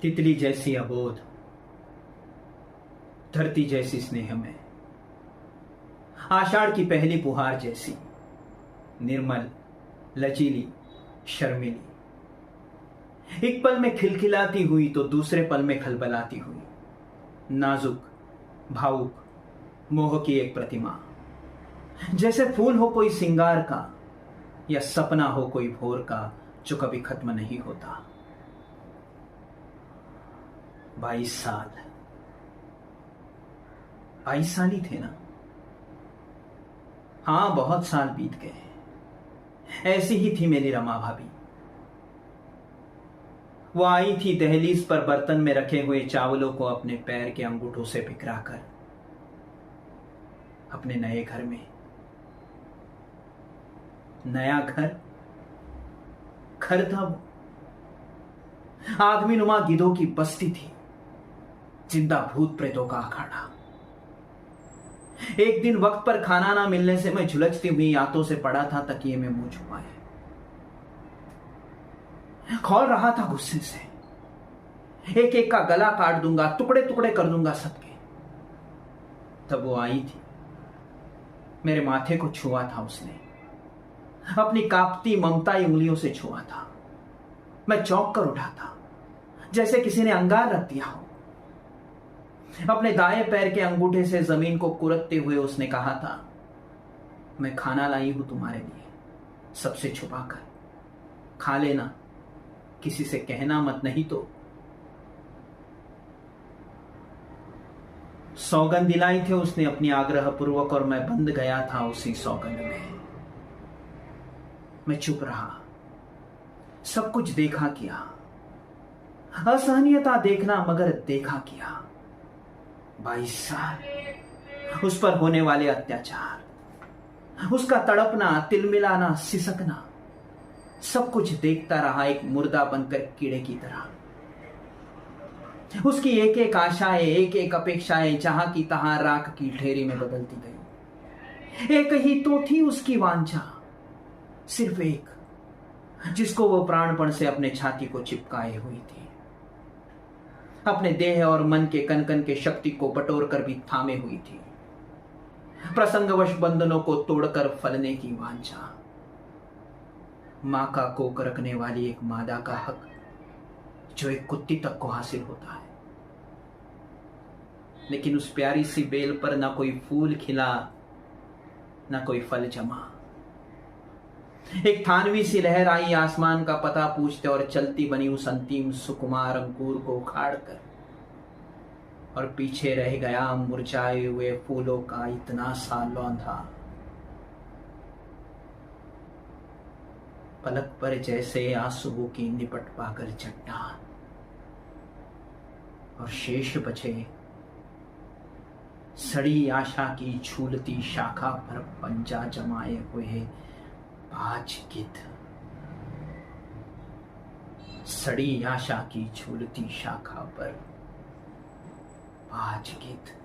तितली जैसी अबोध, धरती जैसी स्नेह में, आषाढ़ की पहली फुहार जैसी, निर्मल, लचीली, शर्मीली, एक पल में खिलखिलाती हुई तो दूसरे पल में खलबलाती हुई, नाजुक, भावुक, मोह की एक प्रतिमा, जैसे फूल हो कोई सिंगार का या सपना हो कोई भोर का जो कभी खत्म नहीं होता। 22 साल, 22 साल ही थे ना? हां, बहुत साल बीत गए। ऐसी ही थी मेरी रमा भाभी। वो आई थी दहलीज पर बर्तन में रखे हुए चावलों को अपने पैर के अंगूठों से बिखराकर अपने नए घर में। नया घर, घर था वो। आदमी नुमा गिद्धों की बस्ती थी, जिंदा भूत प्रेतों का अखाड़ा। एक दिन वक्त पर खाना ना मिलने से मैं झुलसती हुई आंतों से पड़ा था तकिए में मुंह छुपाए। खौल रहा था गुस्से से, एक एक का गला काट दूंगा, टुकड़े टुकड़े कर दूंगा सबके। तब वो आई थी, मेरे माथे को छुआ था उसने, अपनी कांपती ममताई उंगलियों से छुआ था। मैं चौंक कर उठा था, जैसे किसी ने अंगार रख दिया हो। अपने दाएं पैर के अंगूठे से जमीन को कुरतते हुए उसने कहा था, मैं खाना लाई हूं तुम्हारे लिए, सबसे छुपाकर, खा लेना, किसी से कहना मत, नहीं तो। सौगंध दिलाई थी उसने अपनी आग्रह पूर्वक, और मैं बंद गया था उसी सौगंध में। मैं चुप रहा, सब कुछ देखा किया, असहनीयता देखना मगर देखा किया। 22 साल, उस पर होने वाले अत्याचार, उसका तड़पना, तिलमिलाना, सिसकना, सब कुछ देखता रहा एक मुर्दा बनकर कीड़े की तरह। उसकी एक एक आशाएं, एक एक अपेक्षाएं जहां की तहां राख की ढेरी में बदलती गई। एक ही तो थी उसकी वांछा, सिर्फ एक, जिसको वो प्राणपण से अपने छाती को चिपकाए हुई थी, अपने देह और मन के कनकन के शक्ति को बटोर कर भी थामे हुई थी। प्रसंगवश बंधनों को तोड़कर फलने की वांछा, मां का कोख रखने वाली एक मादा का हक जो एक कुत्ती तक को हासिल होता है। लेकिन उस प्यारी सी बेल पर ना कोई फूल खिला, ना कोई फल जमा। एक थानवी सी लहर आई आसमान का पता पूछते और चलती बनी उस अंतिम सुकुमार अंकुर को उखाड़ कर, और पीछे रह गया मुरझाए हुए फूलों का इतना सा लौंधा। पलक पर जैसे आंसुओं की निपट पाकर चट्टान, और शेष बचे सड़ी आशा की झूलती शाखा पर पंजा जमाए हुए बाज गिद्ध। सड़ी आशा की झूलती शाखा पर बाज गिद्ध।